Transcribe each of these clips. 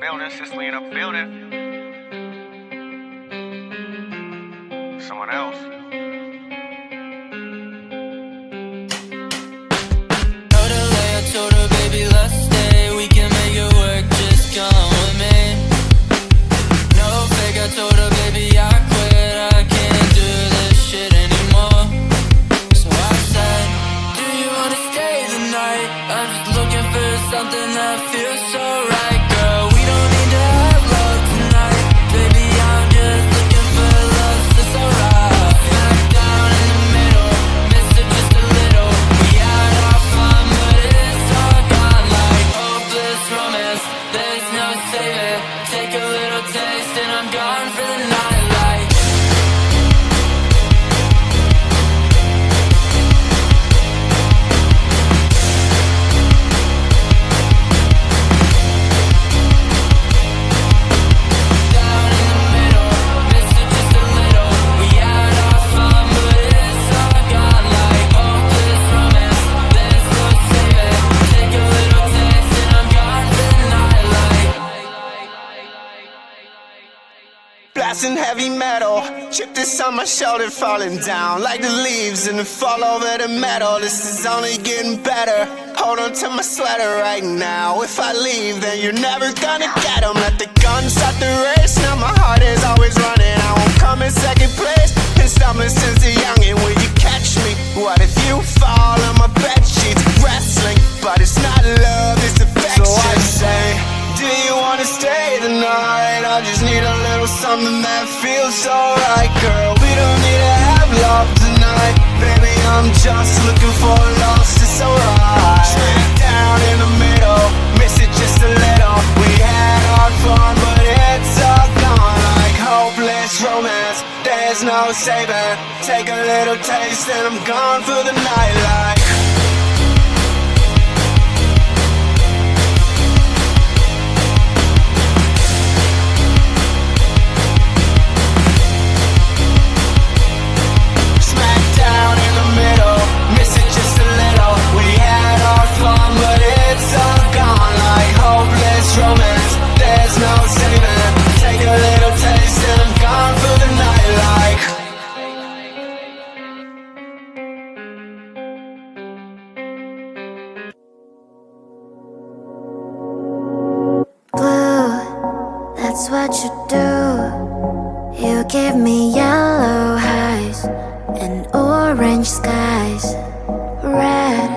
building, since we in a building. Someone else. Told her, baby, let's stay. We can make it work, just come with me. No fake, I told her, baby, I quit. I can't do this shit anymore. So I said, do you wanna stay the night? I'm just looking for something that feels so right, girl. We don't need to have love tonight. Baby, I'm just looking for love, so it's alright. Smack down in the middle, miss it just a little. We had our fun, but it's all gone like hopeless romance. There's no saving. Take a little taste and I'm gone for the night. Like down in the middle, miss it just a little. We had our fun, but it's all gone like hopeless romance. There's no saving. Take a little taste and I'm gone for the night. Like Blasting heavy metal, chip this on my shoulder, falling down like the leaves and the fall over the metal. This is only getting better. Hold on to my sweater right now. If I leave, then you're never gonna get 'em. Let the gun start the race. Now my heart is always running. I won't come in second place. Been stumbling since a youngin'. Will you catch me? What if you fall on my bed sheets? Wrestling, but it's not love, it's affection. So I say, do you wanna stay the night? I just need a little something that feels alright, girl. We don't need to have love tonight. Baby, I'm just looking for love, it's alright. Smack down in the middle, miss it just a little. We had our fun, but it's all gone like hopeless romance. There's no saving. Take a little taste and I'm gone for the night. Like smack down in the middle, miss it just a little. We had our fun, but it's all gone like hopeless romance. There's no saving. Take a little taste and I'm gone for the night. Like Blue, that's what you do. You give me yellow highs and orange skies. Red,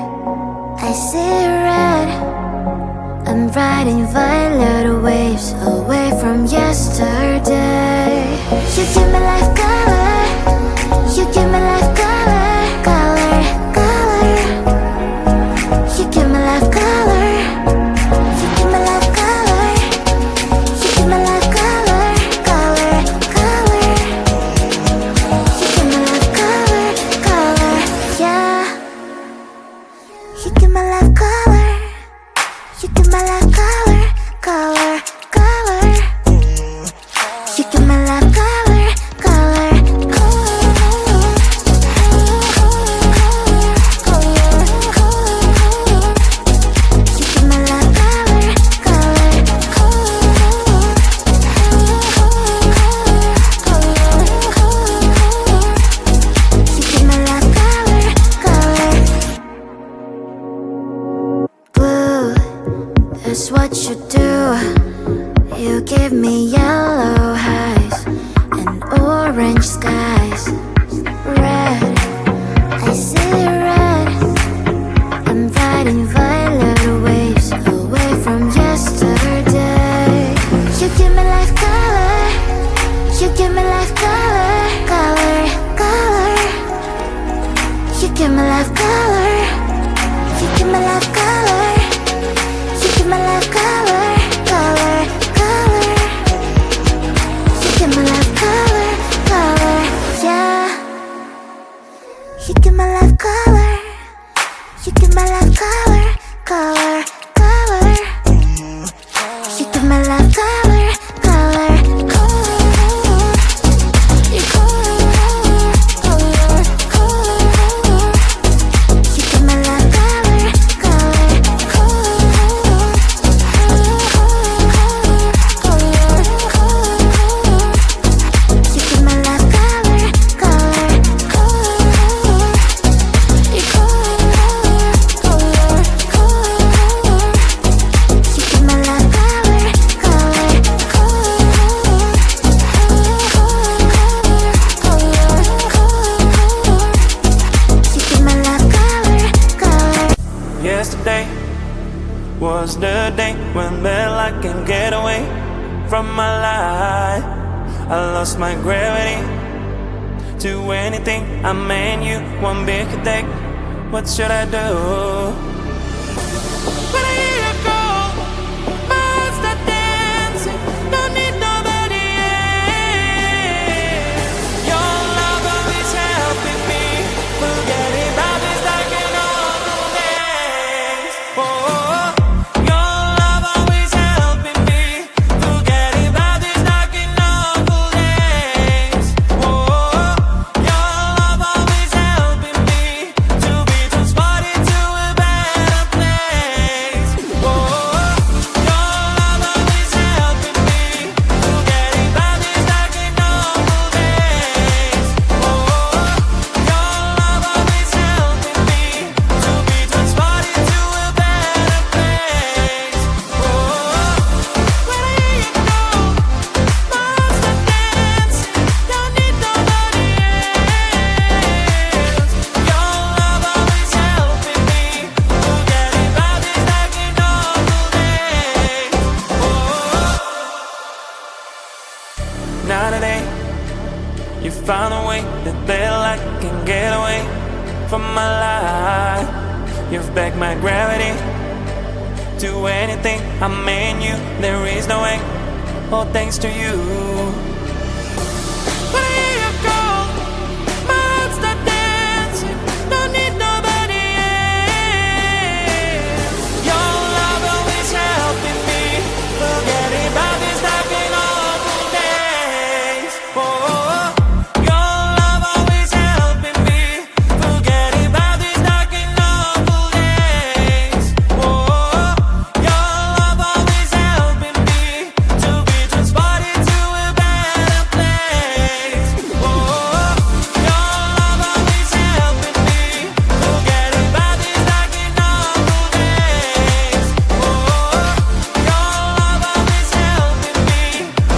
I see red. I'm riding violet waves away from yesterday. You give me life color. You give me life color, color, color. You give me life color. You give me life color. You give me life color, color, color. You give me life color, color, yeah. You give me life color. You give me life color, color, color. You give me life color, color, you give me life color, color, you give me life color, color. Blue, that's what you do. You give me yellow highs and orange skies. Red, I see red. I'm riding violet waves away from yesterday. You give me life color. You give me life color, color, color. You give me life color. You give me life color. You give me life color, color, color. was the day when I can get away from my life. I lost my gravity to anything. I mean you, one big headache. What should I do? When I hear you go, my heart start dancing. Don't need nobody else. Your love always helping me. Forget about this like an awful days. Oh, your love always helping me. Forget about this like an awful days. Oh, your love always helping me to be transported to a better place. Oh, your love always helping me. Forget about this like an awful days. Oh, your love always helping me to be transported to a better place. Oh, when I hear you go, my heart start dancing. Don't need nobody else. Your love always helping me. Forget about this like an awful days. Oh, now today you found a way that I can get away from my life. You've backed my gravity to anything. I mean you, there is no way. All thanks to you. When I hear you go, my heart start dancing. Don't need nobody else. Your love always helping me. Forget about this like an awful days. Oh, your love always helping me. Forget about this like an awful days. Oh, your love always helping me to be transported to a better place. Oh, your love always helping me. Forget about this like an awful days. Oh, your love always helping me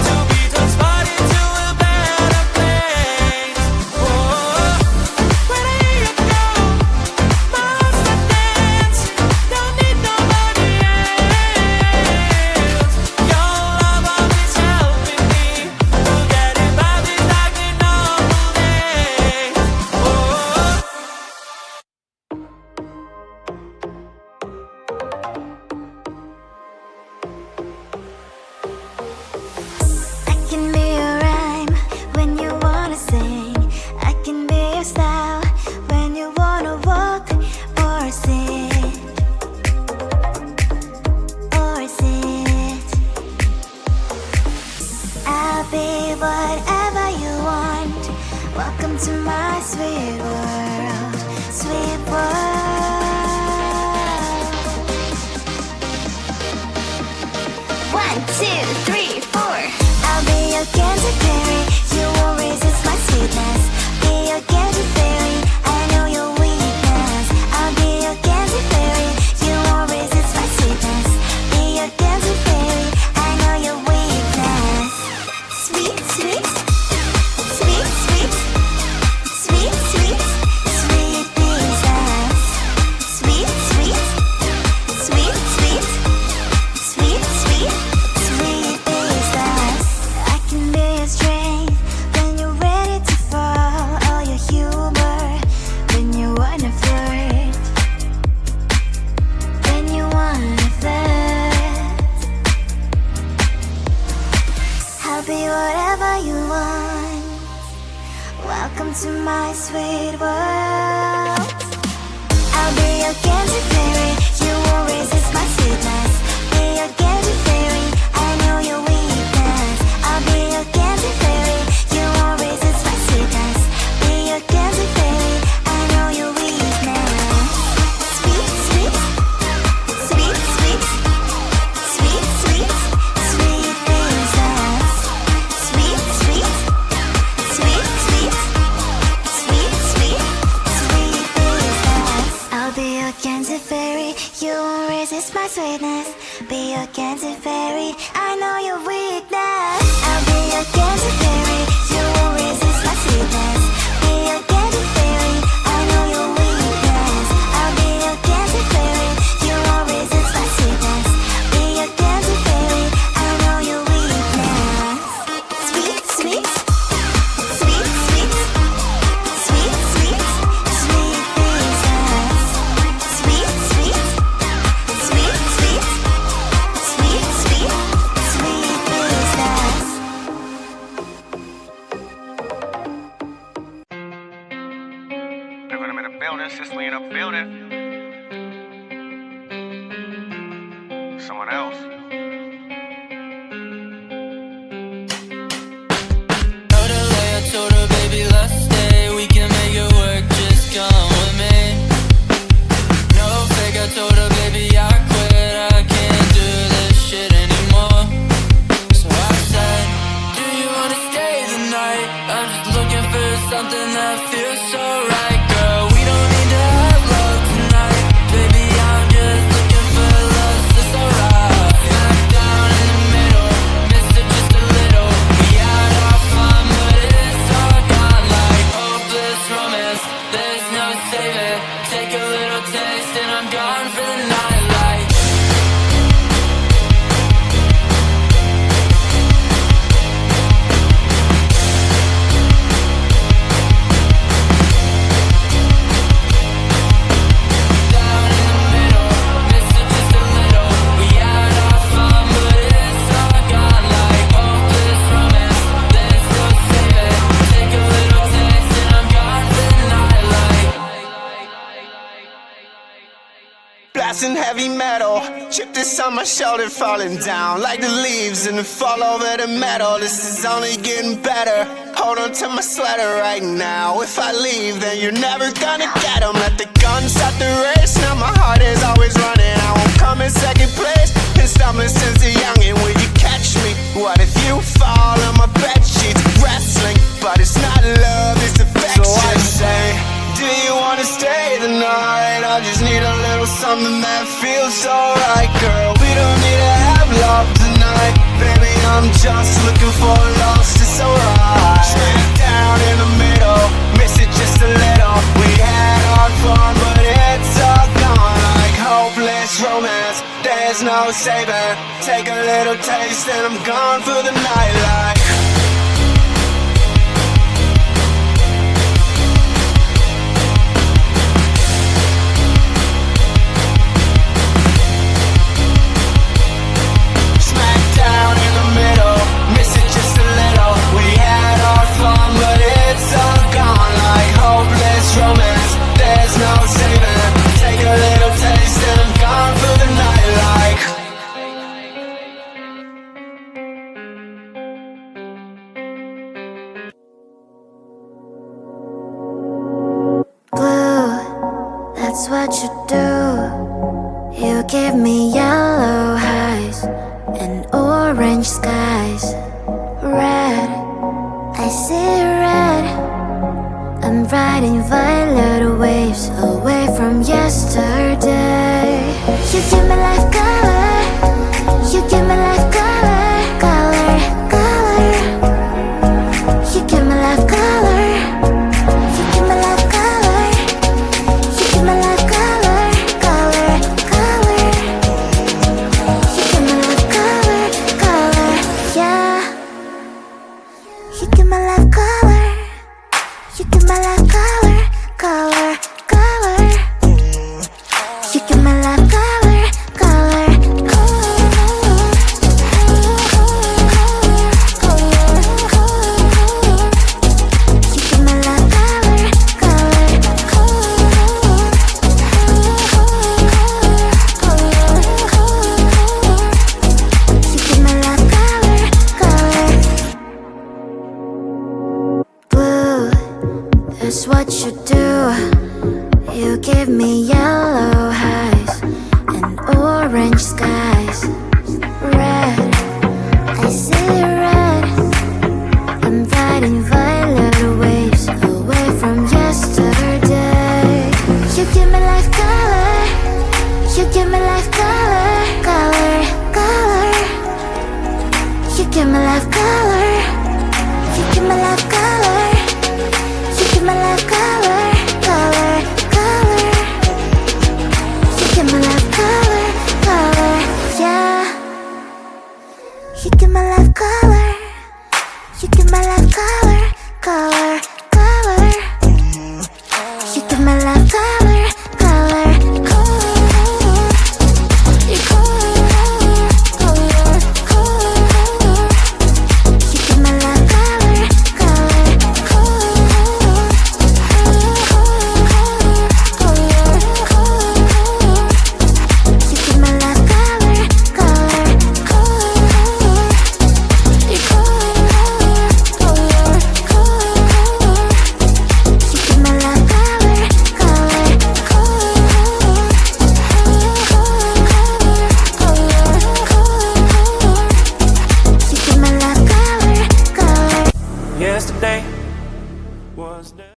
to be transported to a better place. Oh, when I hear you go, my heart start dancing. Don't need nobody else. Your love always helping me. Forget about this like an awful days. Oh. I can be your rhyme when you wanna sing. I can be your style when you wanna walk or sit. Or sit. I'll be whatever you want. Welcome to my sweet world. Sweet world. 1, 2, 3, 4. I'll be your candy fairy. You won't resist my sweetness. Be your candy fairy. I know your weakness. I'll be your candy fairy. You won't resist my sweetness. Be your candy fairy. I know your weakness. Sweet, sweet, sweet, sweet, sweet, sweet, sweet princess. Sweet, sweet, sweet, sweet, sweet, sweet, sweet princess. I can be your strength when you're ready to fall. All your humor when you wanna flirt. When you wanna flirt. I'll be whatever you want. Welcome to my sweet world. I'll be your candy fairy. You won't resist my sweetness. Be your candy fairy. I know your weakness. I'll be your candy fairy. You won't resist my sweetness. Be your candy fairy. I know your weakness. Sweet, sweet, sweet, sweet, sweet, sweet, sweet princess. Sweet, sweet, sweet, sweet, sweet, sweet, sweet princess. I'll be your candy fairy. You won't resist my sweetness. Be your candy fairy. I know your weakness. I'll be your candy fairy. You won't resist my sweetness. Be your candy fairy. I know your weakness. I'll be your candy fairy. You won't resist my sweetness. else. Told her I told her, baby, let's stay. We can make it work, just come with me. No fake, I told her, baby, I quit. I can't do this shit anymore. So I said, do you wanna stay the night? I'm just looking for something that feels so right, girl. We don't need to have love tonight. Baby, I'm just looking for love, so it's alright. Smack down in the middle, missed it just a little. We had our fun, but it's all gone like hopeless romance. There's no saving. Take a little taste and I'm gone for the night like. Down in the middle, missed it just a little. We had our fun, but it's all gone like hopeless romance. There's no saving. Take a little taste and I'm gone for the night like. Blasting heavy metal, chip this on my shoulder, falling down like the leaves and the fall over the metal. This is only getting better. Hold on to my sweater right now. If I leave, then you're never gonna get 'em. Let the gun start the race. Now my heart is always running. I won't come in second place. Been stumbling since a youngin'. Will you catch me? What if you fall on my bed sheets? Wrestling, but it's not love, it's affection. So I say, do you wanna stay the night? I just need a little something that feels so right, girl. We don't need to have love tonight. Baby, I'm just looking for love, it's alright. Smack down in the middle, miss it just a little. We had our fun, but it's all gone like hopeless romance. There's no saving. Take a little taste and I'm gone for the night like. Smack down in the middle, miss it just a little. We had our fun, but it's all gone like hopeless romance. There's no saving. Take a little taste and I'm gone for the night like. Blue, that's what you do. You give me yellow